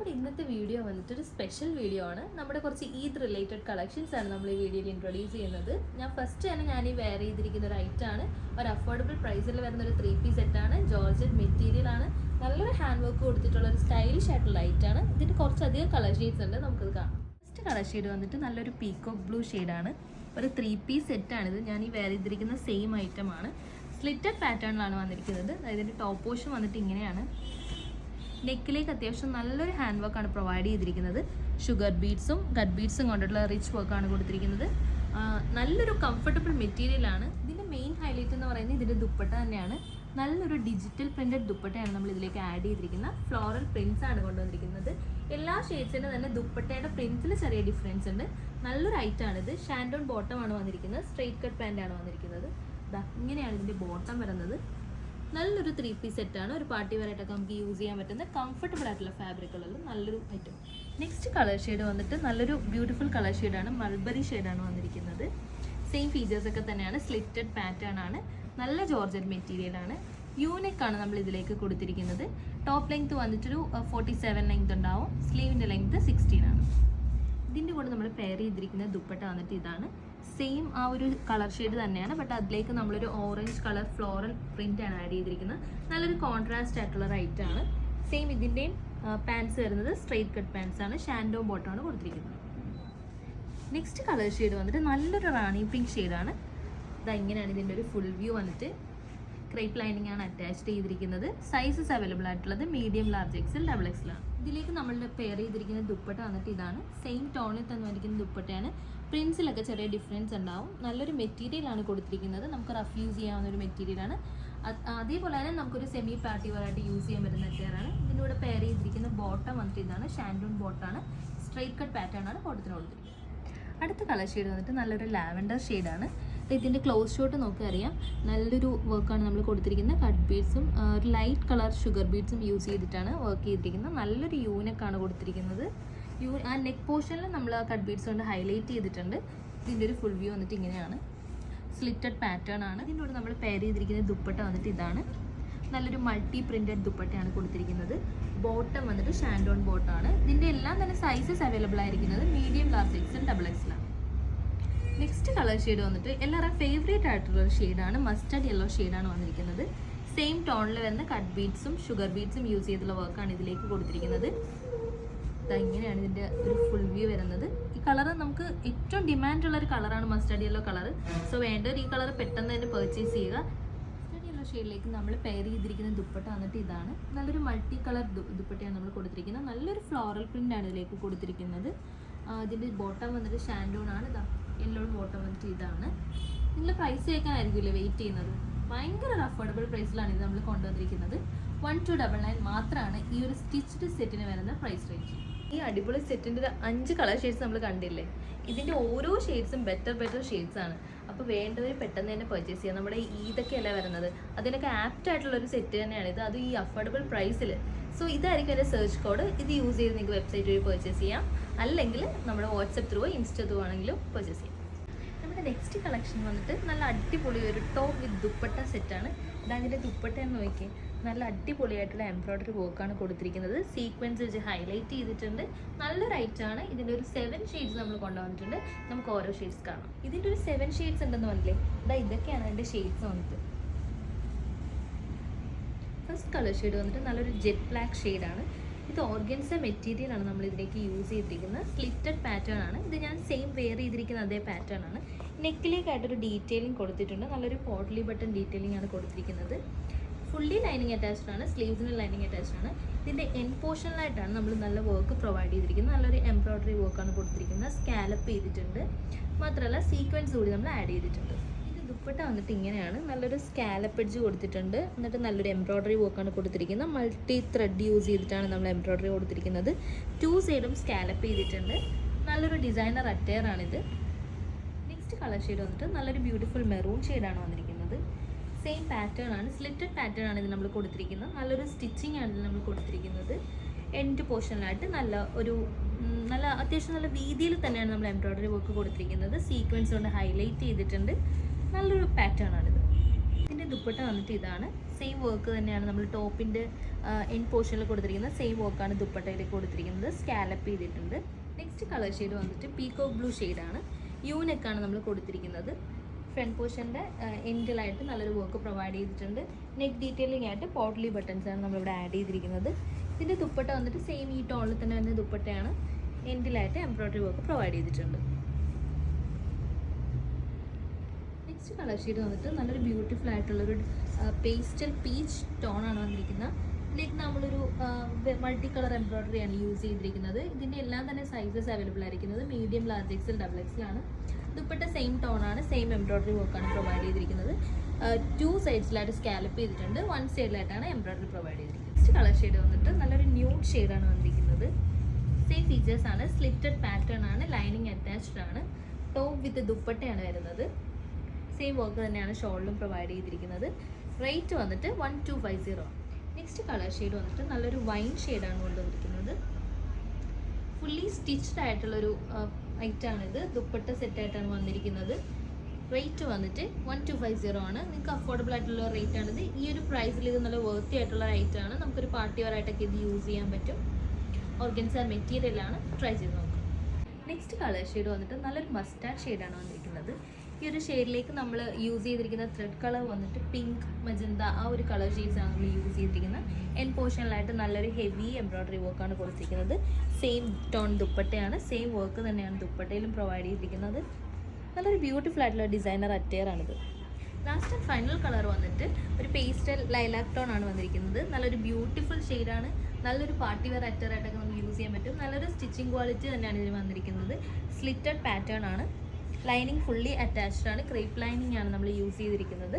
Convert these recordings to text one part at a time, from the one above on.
നമ്മുടെ ഇന്നത്തെ വീഡിയോ വന്നിട്ട് ഒരു സ്പെഷ്യൽ വീഡിയോ ആണ്. നമ്മുടെ കുറച്ച് ഈദ് റിലേറ്റഡ് കളക്ഷൻസ് ആണ് നമ്മൾ ഈ വീഡിയോയിൽ ഇൻട്രൊഡ്യൂസ് ചെയ്യുന്നത്. ഞാൻ ഈ വെയർ ചെയ്തിരിക്കുന്ന ഒരു ഐറ്റം ആണ്. ഒരു അഫോർഡബിൾ പ്രൈസിൽ വരുന്ന ഒരു 3-piece സെറ്റാണ്. ജോർജറ്റ് മെറ്റീരിയൽ ആണ്. നല്ലൊരു ഹാൻഡ് വർക്ക് കൊടുത്തിട്ടുള്ള ഒരു സ്റ്റൈലിഷ് ആയിട്ടുള്ള ഐറ്റം ആണ്. ഇതിന് കുറച്ചധികം കളർ ഷെയ്ഡ്സ് ഉണ്ട്, നമുക്കത് കാണാം. ഫസ്റ്റ് കളർ ഷെയ്ഡ് വന്നിട്ട് നല്ലൊരു പീക്കോക്ക് ബ്ലൂ ഷെയ്ഡാണ്. ഒരു 3-piece സെറ്റാണിത്. ഞാൻ ഈ വെയർ ചെയ്തിരിക്കുന്ന സെയിം ഐറ്റം ആണ്. സ്ലിറ്റഡ് പാറ്റേണിലാണ് വന്നിരിക്കുന്നത്. അതായത് ടോപ്പ് പോർഷൻ വന്നിട്ട് ഇങ്ങനെയാണ്. നെക്കിലേക്ക് അത്യാവശ്യം നല്ലൊരു ഹാൻഡ് വർക്കാണ് പ്രൊവൈഡ് ചെയ്തിരിക്കുന്നത്. ഷുഗർ ബീഡ്സും ഗട്ട് ബീഡ്സും കൊണ്ടുള്ള റിച്ച് വർക്കാണ് കൊടുത്തിരിക്കുന്നത്. നല്ലൊരു കംഫർട്ടബിൾ മെറ്റീരിയലാണ്. ഇതിൻ്റെ മെയിൻ ഹൈലൈറ്റ് എന്ന് പറയുന്നത് ഇതിൻ്റെ ദുപ്പട്ട തന്നെയാണ്. നല്ലൊരു ഡിജിറ്റൽ പ്രിൻറ്റഡ് ദുപ്പട്ടയാണ് നമ്മൾ ഇതിലേക്ക് ആഡ് ചെയ്തിരിക്കുന്നത്. ഫ്ലോറൽ പ്രിൻറ്റ്സ് ആണ് കൊണ്ടുവന്നിരിക്കുന്നത്. എല്ലാ ഷെയ്ഡ്സിൻ്റെ തന്നെ ദുപ്പട്ടയുടെ പ്രിൻറ്റ്സിൽ ചെറിയ ഡിഫറൻസ് ഉണ്ട്. നല്ലൊരു ഐറ്റമാണിത്. ഷാൻഡോൺ ബോട്ടം ആണ് വന്നിരിക്കുന്നത്. സ്ട്രെയിറ്റ് കട്ട് പാൻ്റാണ് വന്നിരിക്കുന്നത്. ഇങ്ങനെയാണ് ഇതിൻ്റെ ബോട്ടം വരുന്നത്. നല്ലൊരു 3-piece സെറ്റാണ്. ഒരു പാർട്ടി വെയറായിട്ടൊക്കെ നമുക്ക് യൂസ് ചെയ്യാൻ പറ്റുന്ന കംഫർട്ടബിൾ ആയിട്ടുള്ള ഫാബ്രിക്കുള്ള നല്ലൊരു ഐറ്റം. നെക്സ്റ്റ് കളർ ഷെയ്ഡ് വന്നിട്ട് നല്ലൊരു ബ്യൂട്ടിഫുൾ കളർ ഷെയ്ഡാണ്. മൾബറി ഷെയ്ഡാണ് വന്നിരിക്കുന്നത്. സെയിം ഫീച്ചേഴ്സൊക്കെ തന്നെയാണ്. സ്ലിറ്റഡ് പാറ്റേൺ ആണ്. നല്ല ജോർജറ്റ് മെറ്റീരിയലാണ്. യൂനെക്കാണ് നമ്മൾ ഇതിലേക്ക് കൊടുത്തിരിക്കുന്നത്. ടോപ്പ് ലെങ്ത് വന്നിട്ടൊരു 47 ലെങ്ത് ഉണ്ടാവും. സ്ലീവിൻ്റെ ലെങ്ത് 16 ആണ്. ഇതിൻ്റെ കൂടെ നമ്മൾ പെയർ ചെയ്തിരിക്കുന്ന ദുപ്പട്ട വന്നിട്ട് ഇതാണ്. സെയിം ആ ഒരു കളർ ഷെയ്ഡ് തന്നെയാണ്, ബട്ട് അതിലേക്ക് നമ്മളൊരു ഓറഞ്ച് കളർ ഫ്ലോറൽ പ്രിൻ്റ് ആണ് ആഡ് ചെയ്തിരിക്കുന്നത്. നല്ലൊരു കോൺട്രാസ്റ്റ് ആയിട്ടുള്ള ഐറ്റം ആണ്. സെയിം ഇതിൻ്റെയും പാൻസ് വരുന്നത് സ്ട്രെയിറ്റ് കട്ട് പാൻസ് ആണ്. ഷാൻഡോ ബോട്ടമാണ് കൊടുത്തിരിക്കുന്നത്. നെക്സ്റ്റ് കളർ ഷെയ്ഡ് വന്നിട്ട് നല്ലൊരു റാണി പിങ്ക് ഷെയ്ഡാണ്. ഇങ്ങനെയാണ് ഇതിൻ്റെ ഒരു ഫുൾ വ്യൂ വന്നിട്ട്. ക്രേപ്പ് ലൈനിങ് ആണ് അറ്റാച്ച് ചെയ്തിരിക്കുന്നത്. സൈസസ് അവൈലബിൾ ആയിട്ടുള്ളത് medium, large, XL, double XL ആണ്. ഇതിലേക്ക് നമ്മൾ പെയർ ചെയ്തിരിക്കുന്ന ദുപ്പട്ട വന്നിട്ട് ഇതാണ്. സെയിം ടോണിൽ തന്നെ വന്നിരിക്കുന്ന ദുപ്പട്ടയാണ്. പ്രിൻസിലൊക്കെ ചെറിയ ഡിഫറൻസ് ഉണ്ടാവും. നല്ലൊരു മെറ്റീരിയലാണ് കൊടുത്തിരിക്കുന്നത്. നമുക്ക് റഫ് യൂസ് ചെയ്യാവുന്ന ഒരു മെറ്റീരിയലാണ്. അതേപോലെ തന്നെ നമുക്കൊരു സെമി പാർട്ടി വെയറായിട്ട് യൂസ് ചെയ്യാൻ പറ്റുന്ന ചെയറാണ്. ഇതിൻ്റെ കൂടെ പെയർ ചെയ്തിരിക്കുന്ന ബോട്ടം വന്നിട്ട് ഇതാണ്. ഷാൻഡൂൺ ബോട്ടാണ്. സ്ട്രെയിറ്റ് കട്ട് പാറ്റേൺ ആണ് ബോട്ടത്തിന് കൊടുത്തിരിക്കുന്നത്. അടുത്ത കളർ ഷെയ്ഡ് വന്നിട്ട് നല്ലൊരു ലാവൻഡർ ഷെയ്ഡാണ്. ഇതിൻ്റെ ക്ലോസ് ഷോട്ട് നോക്കി അറിയാം. നല്ലൊരു വർക്കാണ് നമ്മൾ കൊടുത്തിരിക്കുന്നത്. കട്ട് ബീഡ്സും ഒരു ലൈറ്റ് കളർ ഷുഗർ ബീഡ്സും യൂസ് ചെയ്തിട്ടാണ് വർക്ക് ചെയ്തിരിക്കുന്നത്. നല്ലൊരു യൂനെക്കാണ് കൊടുത്തിരിക്കുന്നത്. ആ നെക്ക് പോർഷനിൽ നമ്മൾ ആ കട്ട് ബീഡ്സ് കൊണ്ട് ഹൈലൈറ്റ് ചെയ്തിട്ടുണ്ട്. ഇതിൻ്റെ ഒരു ഫുൾ വ്യൂ വന്നിട്ട് ഇങ്ങനെയാണ്. സ്ലിറ്റഡ് പാറ്റേൺ ആണ്. ഇതിൻ്റെ കൂടെ നമ്മൾ പെയർ ചെയ്തിരിക്കുന്ന ദുപ്പട്ട വന്നിട്ട് ഇതാണ്. നല്ലൊരു മൾട്ടി പ്രിൻറ്റഡ് ദുപ്പട്ടയാണ് കൊടുത്തിരിക്കുന്നത്. ബോട്ടം വന്നിട്ട് ഷാൻഡോൺ ബോട്ടമാണ്. ഇതിൻ്റെ എല്ലാം തന്നെ സൈസസ് അവൈലബിൾ ആയിരിക്കുന്നത് മീഡിയം, ലാർജ്, എക്സൽ, ഡബിൾ എക്സലാണ്. നെക്സ്റ്റ് കളർ ഷെയ്ഡ് വന്നിട്ട് എല്ലാവരും ഫേവറേറ്റ് ആയിട്ടുള്ള ഒരു ഷെയ്ഡാണ്. മസ്റ്റർഡ് യെല്ലോ ഷെയ്ഡാണ് വന്നിരിക്കുന്നത്. സെയിം ടോണിൽ വരുന്ന കട്ട് ബീഡ്സും ഷുഗർ ബീഡ്സും യൂസ് ചെയ്തുള്ള വർക്കാണ് ഇതിലേക്ക് കൊടുത്തിരിക്കുന്നത്. ഇങ്ങനെയാണ് ഇതിൻ്റെ ഒരു ഫുൾ വ്യൂ വരുന്നത്. ഈ കളർ നമുക്ക് ഏറ്റവും ഡിമാൻഡുള്ള ഒരു കളറാണ് മസ്റ്റർഡ് യെല്ലോ കളർ. സോ വേണ്ടവർ ഈ കളർ പെട്ടെന്ന് തന്നെ പർച്ചേസ് ചെയ്യുക. മസ്റ്റർഡ് യെല്ലോ ഷെയ്ഡിലേക്ക് നമ്മൾ പെയർ ചെയ്തിരിക്കുന്ന ദുപ്പട്ട വന്നിട്ട് ഇതാണ്. നല്ലൊരു മൾട്ടി കളർ ദുപ്പട്ടയാണ് നമ്മൾ കൊടുത്തിരിക്കുന്നത്. നല്ലൊരു ഫ്ലോറൽ പ്രിൻ്റാണ് ഇതിലേക്ക് കൊടുത്തിരിക്കുന്നത്. ഇതിൻ്റെ ബോട്ടം വന്നിട്ട് ഷാൻഡോൺ ആണ്. യെല്ലോ ബോട്ടം വന്നിട്ട് ഇതാണ്. നിങ്ങൾ പ്രൈസ് കേൾക്കാനായിരിക്കില്ലേ വെയിറ്റ് ചെയ്യുന്നത്. ഭയങ്കര ഒരു അഫോർഡബിൾ പ്രൈസിലാണ് ഇത് നമ്മൾ കൊണ്ടുവന്നിരിക്കുന്നത്. 1299 മാത്രമാണ് ഈ ഒരു സ്റ്റിച്ച്ഡ് സെറ്റിന് വരുന്ന പ്രൈസ് റേഞ്ച്. ഈ അടിപൊളി സെറ്റിൻ്റെ ഒരു 5 കളർ ഷെയ്ഡ്സ് നമ്മൾ കണ്ടില്ലേ. ഇതിൻ്റെ ഓരോ ഷെയ്ഡ്സും ബെറ്റർ ഷെയ്ഡ്സ് ആണ്. അപ്പോൾ വേണ്ടവർ പെട്ടെന്ന് തന്നെ പർച്ചേസ് ചെയ്യുക. നമ്മുടെ ഇതൊക്കെയല്ല വരുന്നത്, അതിനൊക്കെ ആപ്റ്റ് ആയിട്ടുള്ള ഒരു സെറ്റ് തന്നെയാണ് ഇത്. അത് ഈ അഫോർഡബിൾ പ്രൈസിൽ. സോ ഇതായിരിക്കും എൻ്റെ സെർച്ച് കോഡ്. ഇത് യൂസ് ചെയ്ത് നിങ്ങൾക്ക് വെബ്സൈറ്റ് വഴി പർച്ചേസ് ചെയ്യാം. അല്ലെങ്കിൽ നമ്മുടെ വാട്സപ്പ് ത്രൂ, ഇൻസ്റ്റ ത്രൂ ആണെങ്കിലും പർച്ചേസ് ചെയ്യാം. നമ്മുടെ നെക്സ്റ്റ് കളക്ഷൻ വന്നിട്ട് നല്ല അടിപൊളി ഒരു ടോപ്പ് വിത്ത് ദുപ്പട്ട സെറ്റാണ്. അതിൻ്റെ ദുപ്പട്ട എന്ന് നോക്കി നല്ല അടിപൊളിയായിട്ടുള്ള എംബ്രോയ്ഡറി വർക്കാണ് കൊടുത്തിരിക്കുന്നത്. സീക്വൻസ് വെച്ച് ഹൈലൈറ്റ് ചെയ്തിട്ടുണ്ട്. നല്ലൊരു ഐറ്റമാണ്. ഇതിൻ്റെ ഒരു 7 ഷെയ്ഡ്സ് നമ്മൾ കൊണ്ടുവന്നിട്ടുണ്ട്. നമുക്ക് ഓരോ ഷെയ്ഡ്സ് കാണാം. ഇതിൻ്റെ ഒരു 7 ഷെയ്ഡ്സ് ഉണ്ടെന്ന് പറഞ്ഞില്ലേ. ഇതൊക്കെയാണ് അതിൻ്റെ ഷെയ്ഡ്സ് വന്നിട്ട്. ഫസ്റ്റ് കളർ ഷെയ്ഡ് വന്നിട്ട് നല്ലൊരു ജെറ്റ് ബ്ലാക്ക് ഷെയ്ഡാണ്. ഇത് ഓർഗൻസ മെറ്റീരിയലാണ് നമ്മൾ ഇതിലേക്ക് യൂസ് ചെയ്തിരിക്കുന്നത്. സ്ലിറ്റഡ് പാറ്റേൺ ആണ്. ഇത് ഞാൻ സെയിം വെയർ ചെയ്തിരിക്കുന്ന അതേ പാറ്റേൺ ആണ്. നെക്കിലേക്കായിട്ടൊരു ഡീറ്റെയിലിംഗ് കൊടുത്തിട്ടുണ്ട്. നല്ലൊരു പോട്ട്ലി ബട്ടൺ ഡീറ്റെയിലിംഗ് ആണ് കൊടുത്തിരിക്കുന്നത്. ഫുള്ളി ലൈനിങ് അറ്റാച്ച്ഡ് ആണ്. സ്ലീവ്സിന് ലൈനിങ് അറ്റാച്ച്ഡ് ആണ്. ഇതിൻ്റെ എൻഡ് പോർഷനിലായിട്ടാണ് നമ്മൾ നല്ല വർക്ക് പ്രൊവൈഡ് ചെയ്തിരിക്കുന്നത്. നല്ലൊരു എംബ്രോയ്ഡറി വർക്കാണ് കൊടുത്തിരിക്കുന്നത്. സ്കാലപ്പ് ചെയ്തിട്ടുണ്ട്. മാത്രമല്ല സീക്വൻസ് കൂടി നമ്മൾ ആഡ് ചെയ്തിട്ടുണ്ട്. ദുപ്പട്ട വന്നിട്ട് ഇങ്ങനെയാണ്. നല്ലൊരു സ്കാലപ്പ് എഡ്ജ് കൊടുത്തിട്ടുണ്ട്. എന്നിട്ട് നല്ലൊരു എംബ്രോയ്ഡറി വർക്കാണ് കൊടുത്തിരിക്കുന്നത്. മൾട്ടി ത്രെഡ് യൂസ് ചെയ്തിട്ടാണ് നമ്മൾ എംബ്രോയ്ഡറി കൊടുത്തിരിക്കുന്നത്. 2 സൈഡും സ്കാലപ്പ് ചെയ്തിട്ടുണ്ട്. നല്ലൊരു ഡിസൈനർ അറ്റയർ ആണിത്. നെക്സ്റ്റ് കളർ ഷെയ്ഡ് വന്നിട്ട് നല്ലൊരു ബ്യൂട്ടിഫുൾ മെറൂൺ ഷെയ്ഡാണ് വന്നിരിക്കുന്നത്. സെയിം പാറ്റേൺ ആണ്. സ്ലിറ്റഡ് പാറ്റേൺ ആണ് ഇത് നമ്മൾ കൊടുത്തിരിക്കുന്നത്. നല്ലൊരു സ്റ്റിച്ചിങ് ആണ് ഇത് നമ്മൾ കൊടുത്തിരിക്കുന്നത്. എൻഡ് പോർഷനിലായിട്ട് നല്ല അത്യാവശ്യം നല്ല രീതിയിൽ തന്നെയാണ് നമ്മൾ എംബ്രോയ്ഡറി വർക്ക് കൊടുത്തിരിക്കുന്നത്. സീക്വൻസ് കൊണ്ട് ഹൈലൈറ്റ് ചെയ്തിട്ടുണ്ട്. നല്ലൊരു പാറ്റേൺ ആണിത്. ഇതിൻ്റെ ദുപ്പട്ട വന്നിട്ട് ഇതാണ്. സെയിം വർക്ക് തന്നെയാണ് നമ്മൾ ടോപ്പിൻ്റെ എൻഡ് പോർഷനിൽ കൊടുത്തിരിക്കുന്നത്. സെയിം വർക്കാണ് ദുപ്പട്ടയിൽ കൊടുത്തിരിക്കുന്നത്. സ്കാലപ്പ് ചെയ്തിട്ടുണ്ട്. നെക്സ്റ്റ് കളർ ഷെയ്ഡ് വന്നിട്ട് പീകോക്ക് ബ്ലൂ ഷെയ്ഡാണ്. യൂനെക്കാണ് നമ്മൾ കൊടുത്തിരിക്കുന്നത്. ഫ്രണ്ട് പോർഷൻ്റെ എൻഡിലായിട്ട് നല്ലൊരു വർക്ക് പ്രൊവൈഡ് ചെയ്തിട്ടുണ്ട്. നെക്ക് ഡീറ്റെയിലിംഗ് ആയിട്ട് പോട്ട്ലി ബട്ടൺസ് ആണ് നമ്മളിവിടെ ആഡ് ചെയ്തിരിക്കുന്നത്. ഇതിൻ്റെ ദുപ്പട്ട വന്നിട്ട് സെയിം ഈ ടോണിൽ തന്നെ വരുന്ന ദുപ്പട്ടയാണ്. എൻഡിലായിട്ട് എംബ്രോയ്ഡറി വർക്ക് പ്രൊവൈഡ് ചെയ്തിട്ടുണ്ട്. നെക്സ്റ്റ് കളർ ഷെയ്ഡ് വന്നിട്ട് നല്ലൊരു ബ്യൂട്ടിഫുൾ ആയിട്ടുള്ളൊരു പേസ്റ്റൽ പീച്ച് ടോണാണ് വന്നിരിക്കുന്നത്. ഇതിലേക്ക് നമ്മളൊരു മൾട്ടി കളർ എംബ്രോയ്ഡറിയാണ് യൂസ് ചെയ്തിരിക്കുന്നത്. ഇതിൻ്റെ എല്ലാം തന്നെ സൈസസ് അവൈലബിൾ ആയിരിക്കുന്നത് medium, large XL, double XL ആണ്. ദുപ്പട്ട സെയിം ടോണാണ്. സെയിം എംബ്രോയ്ഡറി വർക്കാണ് പ്രൊവൈഡ് ചെയ്തിരിക്കുന്നത്. 2 സൈഡ്സിലായിട്ട് സ്കാലപ്പ് ചെയ്തിട്ടുണ്ട്. 1 സൈഡിലായിട്ടാണ് എംബ്രോയ്ഡറി പ്രൊവൈഡ് ചെയ്തിരിക്കുന്നത്. നെക്സ്റ്റ് കളർ ഷെയ്ഡ് വന്നിട്ട് നല്ലൊരു ന്യൂഡ് ഷെയ്ഡാണ് വന്നിരിക്കുന്നത്. സെയിം ഫീച്ചേഴ്സ് ആണ്. സ്ലിറ്റഡ് പാറ്റേൺ ആണ്. ലൈനിങ് അറ്റാച്ച്ഡ് ആണ്. ടോപ്പ് വിത്ത് ദുപ്പട്ടയാണ് വരുന്നത്. സെയിം വർക്ക് തന്നെയാണ് ഷോളിലും പ്രൊവൈഡ് ചെയ്തിരിക്കുന്നത്. റേറ്റ് വന്നിട്ട് 1250 ആണ്. നെക്സ്റ്റ് കളർ ഷെയ്ഡ് വന്നിട്ട് നല്ലൊരു വൈൻ ഷെയ്ഡാണ് കൊണ്ടുവന്നിരിക്കുന്നത്. ഫുള്ളി സ്റ്റിച്ച്ഡ് ആയിട്ടുള്ളൊരു ഐറ്റാണിത്. ദുപ്പട്ട സെറ്റായിട്ടാണ് വന്നിരിക്കുന്നത്. റേറ്റ് വന്നിട്ട് 1250 ആണ്. നിങ്ങൾക്ക് അഫോർഡബിൾ ആയിട്ടുള്ള റേറ്റ് ആണിത്. ഈ ഒരു പ്രൈസിൽ ഇത് നല്ല വർത്തി ആയിട്ടുള്ള റേറ്റാണ്. നമുക്കൊരു പാർട്ടി വെയർ ആയിട്ടൊക്കെ ഇത് യൂസ് ചെയ്യാൻ പറ്റും. ഓർഗൻസ മെറ്റീരിയലാണ്. ട്രൈ ചെയ്ത് നോക്കാം. നെക്സ്റ്റ് കളർ ഷെയ്ഡ് വന്നിട്ട് നല്ലൊരു മസ്റ്റാർഡ് ഷെയ്ഡാണ് വന്നിരിക്കുന്നത്. ഈ ഒരു ഷെയ്ഡിലേക്ക് നമ്മൾ യൂസ് ചെയ്തിരിക്കുന്ന ത്രെഡ് കളർ വന്നിട്ട് പിങ്ക്, മജന്ത ആ ഒരു കളർ ഷെയ്ഡ്സാണ് നമ്മൾ യൂസ് ചെയ്തിരിക്കുന്നത്. എൻഡ് പോർഷനിലായിട്ട് നല്ലൊരു ഹെവി എംബ്രോയ്ഡറി വർക്കാണ് കൊടുത്തിരിക്കുന്നത്. സെയിം ടോൺ ദുപ്പട്ടയാണ്. സെയിം വർക്ക് തന്നെയാണ് ദുപ്പട്ടയിലും പ്രൊവൈഡ് ചെയ്തിരിക്കുന്നത്. നല്ലൊരു ബ്യൂട്ടിഫുൾ ആയിട്ടുള്ള ഡിസൈനർ അറ്റയറാണിത്. ലാസ്റ്റ് ആൻഡ് ഫൈനൽ കളർ വന്നിട്ട് ഒരു പേസ്റ്റൽ ലൈലാക് ടോൺ ആണ് വന്നിരിക്കുന്നത്. നല്ലൊരു ബ്യൂട്ടിഫുൾ ഷെയ്ഡാണ്. നല്ലൊരു പാർട്ടി വെയർ അറ്റയറായിട്ടൊക്കെ നമുക്ക് യൂസ് ചെയ്യാൻ പറ്റും. നല്ലൊരു സ്റ്റിച്ചിങ് ക്വാളിറ്റി തന്നെയാണ് ഇതിന് വന്നിരിക്കുന്നത്. സ്ലിറ്റഡ് പാറ്റേൺ ആണ്. ലൈനിങ് ഫുള്ളി അറ്റാച്ച്ഡ് ആണ്. ക്രേപ്പ് ലൈനിങ് ആണ് നമ്മൾ യൂസ് ചെയ്തിരിക്കുന്നത്.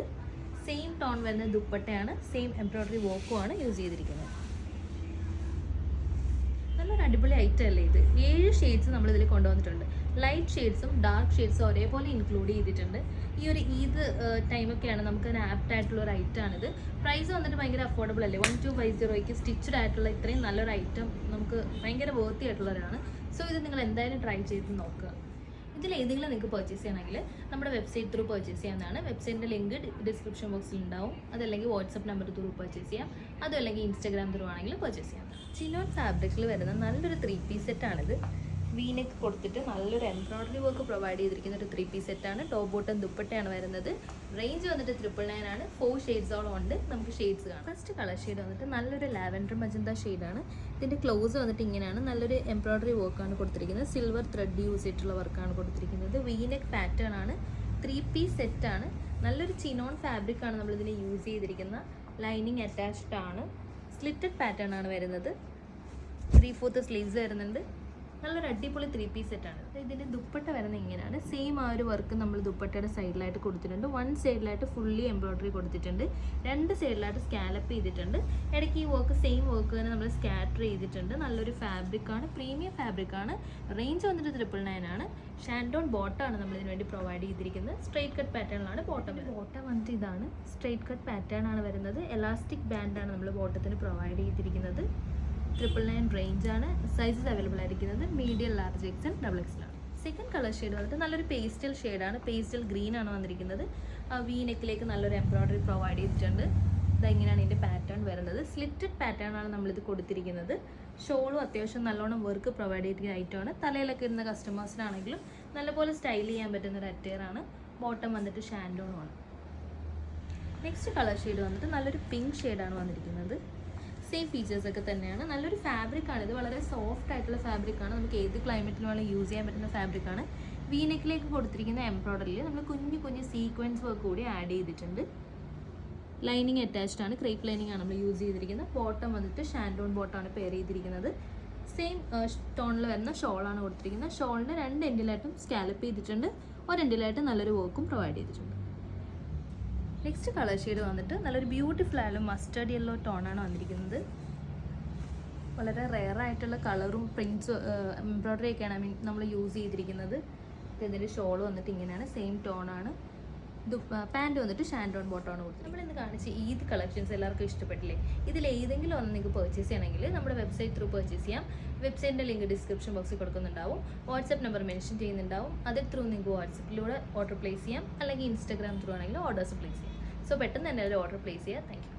സെയിം ടോൺ വരുന്ന ദുപ്പട്ടയാണ്. സെയിം എംബ്രോയ്ഡറി വർക്കുമാണ് യൂസ് ചെയ്തിരിക്കുന്നത്. നല്ലൊരു അടിപൊളി ഐറ്റം അല്ലേ ഇത്. 7 ഷെയ്ഡ്സ് നമ്മളിതിൽ കൊണ്ടുവന്നിട്ടുണ്ട്. ലൈറ്റ് ഷെയ്ഡ്സും ഡാർക്ക് ഷെയ്ഡ്സും ഒരേപോലെ ഇൻക്ലൂഡ് ചെയ്തിട്ടുണ്ട്. ഈ ഒരു ഈദ് ടൈമൊക്കെയാണ് നമുക്ക് ആപ്റ്റ് ആയിട്ടുള്ള ഒരു ഐറ്റമാണിത്. പ്രൈസ് വന്നിട്ട് ഭയങ്കര അഫോർഡബിൾ അല്ലേ. 1250 സ്റ്റിച്ച്ഡ് ആയിട്ടുള്ള ഇത്രയും നല്ലൊരു ഐറ്റം നമുക്ക് ഭയങ്കര വർത്തി ആയിട്ടുള്ളവരാണ്. സോ ഇത് നിങ്ങൾ എന്തായാലും ട്രൈ ചെയ്ത് നോക്കുക. ഇതിലേതെങ്കിലും നിങ്ങൾക്ക് പർച്ചേസ് ചെയ്യണമെങ്കിൽ നമ്മുടെ വെബ്സൈറ്റ് ത്രൂ പർച്ചേസ് ചെയ്യാവുന്നതാണ്. വെബ്സൈറ്റിൻ്റെ ലിങ്ക് ഡിസ്ക്രിപ്ഷൻ ബോക്സിൽ ഉണ്ടാവും. അതല്ലെങ്കിൽ വാട്സപ്പ് നമ്പർ ത്രൂ പർച്ചേസ് ചെയ്യാം. അതും അല്ലെങ്കിൽ ഇൻസ്റ്റാഗ്രാം ത്രൂ ആണെങ്കിൽ പർച്ചേസ് ചെയ്യാം. ചിലോൺ ഫാബ്രിക്കിൽ വരുന്ന നല്ലൊരു 3 പീസ് സെറ്റാണിത്. വീനെക്ക് കൊടുത്തിട്ട് നല്ലൊരു എംബ്രോയ്ഡറി വർക്ക് പ്രൊവൈഡ് ചെയ്തിരിക്കുന്ന ഒരു 3 പീസ് സെറ്റാണ്. ടോപ്പ് ബോട്ടം ദുപ്പട്ടയാണ് വരുന്നത്. റേഞ്ച് വന്നിട്ട് 999 ആണ്. 4 ഷെയ്ഡ്സോളം ഉണ്ട്. നമുക്ക് ഷെയ്ഡ്സ് കാണാം. ഫസ്റ്റ് കളർ ഷെയ്ഡ് വന്നിട്ട് നല്ലൊരു ലാവൻഡർ മജന്ത ഷെയ്ഡാണ്. ഇതിൻ്റെ ക്ലോസ് വന്നിട്ട് ഇങ്ങനെയാണ്. നല്ലൊരു എംബ്രോയ്ഡറി വർക്കാണ് കൊടുത്തിരിക്കുന്നത്. സിൽവർ ത്രെഡ് യൂസ് ചെയ്തിട്ടുള്ള വർക്കാണ് കൊടുത്തിരിക്കുന്നത്. വീനെക്ക് പാറ്റേൺ ആണ്. 3 പീസ് സെറ്റാണ്. നല്ലൊരു ചിനോൺ ഫാബ്രിക് ആണ് നമ്മളിതിന് യൂസ് ചെയ്തിരിക്കുന്ന. ലൈനിങ് അറ്റാച്ച്ഡ് ആണ്. സ്ലിറ്റഡ് പാറ്റേൺ ആണ് വരുന്നത്. 3/4 സ്ലീവ്സ് വരുന്നുണ്ട്. നല്ലൊരു അടിപൊളി 3 പീസ് സെറ്റാണ്. ഇതിൻ്റെ ദുപ്പട്ട വരുന്നത് ഇങ്ങനെയാണ്. സെയിം ആ ഒരു വർക്ക് നമ്മൾ ദുപ്പട്ടയുടെ സൈഡിലായിട്ട് കൊടുത്തിട്ടുണ്ട്. 1 സൈഡിലായിട്ട് ഫുള്ളി എംബ്രോയ്ഡറി കൊടുത്തിട്ടുണ്ട്. 2 സൈഡിലായിട്ട് സ്കാലപ്പ് ചെയ്തിട്ടുണ്ട്. ഇടയ്ക്ക് ഈ വർക്ക് സെയിം വർക്ക് തന്നെ നമ്മൾ സ്കാറ്റർ ചെയ്തിട്ടുണ്ട്. നല്ലൊരു ഫാബ്രിക്കാണ്. പ്രീമിയം ഫാബ്രിക്കാണ്. റേഞ്ച് വന്നിട്ട് 999 ആണ്. ഷാൻഡോൺ ബോട്ടമാണ് നമ്മളിതിന് വേണ്ടി പ്രൊവൈഡ് ചെയ്തിരിക്കുന്നത്. സ്ട്രെയിറ്റ് കട്ട് പാറ്റേണിലാണ് ബോട്ടം. ബോട്ടം വന്നിട്ട് ഇതാണ്. സ്ട്രെയിറ്റ് കട്ട് പാറ്റേൺ ആണ് വരുന്നത്. എലാസ്റ്റിക് ബാൻഡാണ് നമ്മൾ ബോട്ടത്തിന് പ്രൊവൈഡ് ചെയ്തിരിക്കുന്നത്. 999 റേഞ്ചാണ്. സൈസസ് അവൈലബിൾ ആയിരിക്കുന്നത് മീഡിയം, ലാർജ് എക്സൽ, ഡബിൾ എക്സലാണ്. സെക്കൻഡ് കളർ ഷെയ്ഡ് വന്നിട്ട് നല്ലൊരു പേസ്റ്റൽ ഷെയ്ഡാണ്. പേസ്റ്റൽ ഗ്രീൻ ആണ് വന്നിരിക്കുന്നത്. വി നെക്കിലേക്ക് നല്ലൊരു എംബ്രോയ്ഡറി പ്രൊവൈഡ് ചെയ്തിട്ടുണ്ട്. ഇതെങ്ങനെയാണ് ഇതിൻ്റെ പാറ്റേൺ വരുന്നത്. സ്ലിറ്റഡ് പാറ്റേൺ ആണ് നമ്മളിത് കൊടുത്തിരിക്കുന്നത്. ഷോളും അത്യാവശ്യം നല്ലോണം വർക്ക് പ്രൊവൈഡ് ചെയ്തിരിക്കുന്ന ഐറ്റമാണ്. തലയിലൊക്കെ ഇരുന്ന കസ്റ്റമേഴ്സിനാണെങ്കിലും നല്ലപോലെ സ്റ്റൈൽ ചെയ്യാൻ പറ്റുന്ന ഒരു അറ്റയറാണ്. ബോട്ടം വന്നിട്ട് ഷാൻഡോണുമാണ്. നെക്സ്റ്റ് കളർ ഷെയ്ഡ് വന്നിട്ട് നല്ലൊരു പിങ്ക് ഷെയ്ഡാണ് വന്നിരിക്കുന്നത്. സെയിം ഫീച്ചേഴ്സ് ഒക്കെ തന്നെയാണ്. നല്ലൊരു ഫാബ്രിക്കാണ്. ഇത് വളരെ സോഫ്റ്റ് ആയിട്ടുള്ള ഫാബ്രിക്കാണ്. നമുക്ക് ഏത് ക്ലൈമറ്റിലും വേണം യൂസ് ചെയ്യാൻ പറ്റുന്ന ഫാബ്രിക്കാണ്. വീനെക്കിലേക്ക് കൊടുത്തിരിക്കുന്ന എംബ്രോയ്ഡറിയിൽ നമ്മൾ കുഞ്ഞു സീക്വൻസ് വർക്ക് കൂടി ആഡ് ചെയ്തിട്ടുണ്ട്. ലൈനിങ് അറ്റാച്ച്ഡ് ആണ്. ക്രേപ്പ് ലൈനിങ് ആണ് നമ്മൾ യൂസ് ചെയ്തിരിക്കുന്നത്. ബോട്ടം വന്നിട്ട് ഷാൻഡോൺ ബോട്ടമാണ് പെയർ ചെയ്തിരിക്കുന്നത്. സെയിം ടോണിൽ വരുന്ന ഷോളാണ് കൊടുത്തിരിക്കുന്നത്. ഷോളിൻ്റെ 2 എൻഡിലായിട്ടും സ്കാലപ്പ് ചെയ്തിട്ടുണ്ട്. ഒരു എൻഡിലായിട്ട് നല്ലൊരു വർക്കും പ്രൊവൈഡ് ചെയ്തിട്ടുണ്ട്. നെക്സ്റ്റ് കളർ ഷെയ്ഡ് വന്നിട്ട് നല്ലൊരു ബ്യൂട്ടിഫുൾ ആയാലും മസ്റ്റേർഡ് യെല്ലോ ടോണാണ് വന്നിരിക്കുന്നത്. വളരെ റെയർ ആയിട്ടുള്ള കളറും പ്രിൻറ്റ്സ് എംബ്രോയ്ഡറി ഒക്കെയാണ് നമ്മൾ യൂസ് ചെയ്തിരിക്കുന്നത്. ഇതിൻ്റെ ഷോൾ വന്നിട്ട് ഇങ്ങനെയാണ്. സെയിം ടോണാണ്. പാൻറ് വന്നിട്ട് ഷാൻഡോൺ ബോട്ടമാണ് കൊടുത്തത്. നമ്മളിന്ന് കാണിച്ച ഈദ് കളക്ഷൻസ് എല്ലാവർക്കും ഇഷ്ടപ്പെട്ടില്ലേ? ഇതിൽ ഏതെങ്കിലും ഒന്ന് നിങ്ങൾക്ക് പർച്ചേസ് ചെയ്യണമെങ്കിൽ നമ്മുടെ വെബ്സൈറ്റ് ത്രൂ പർച്ചേസ് ചെയ്യാം. വെബ്സൈറ്റിൻ്റെ ലിങ്ക് ഡിസ്ക്രിപ്ഷൻ ബോക്സിൽ കൊടുക്കുന്നുണ്ടാവും. വാട്സപ്പ് നമ്പർ മെൻഷൻ ചെയ്യുന്നുണ്ടാവും. അതിൽ ത്രൂ നിങ്ങൾക്ക് വാട്സപ്പിലൂടെ ഓർഡർ പ്ലേസ് ചെയ്യാം. അല്ലെങ്കിൽ ഇൻസ്റ്റാഗ്രാം ത്രൂ ആണെങ്കിൽ ഓർഡേഴ്സ് പ്ലേസ് ചെയ്യാം. സോ പെട്ടെന്ന് തന്നെ ഒരു ഓർഡർ പ്ലേസ് ചെയ്യാം. Thank you.